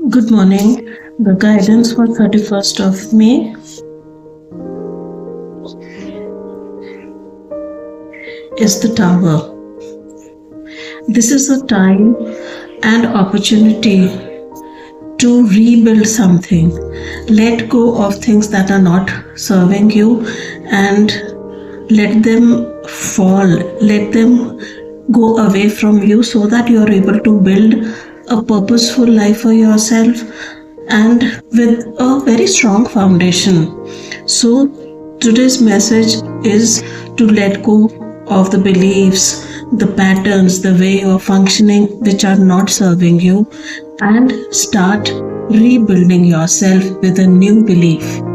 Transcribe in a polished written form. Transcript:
Good morning. The guidance for 31st of May is the Tower. This is a time and opportunity to rebuild something. Let go of things that are not serving you and let them fall. Let them go away from you so that you are able to build a purposeful life for yourself and with a very strong foundation. So, today's message is to let go of the beliefs, the patterns, the way of functioning which are not serving you and start rebuilding yourself with a new belief.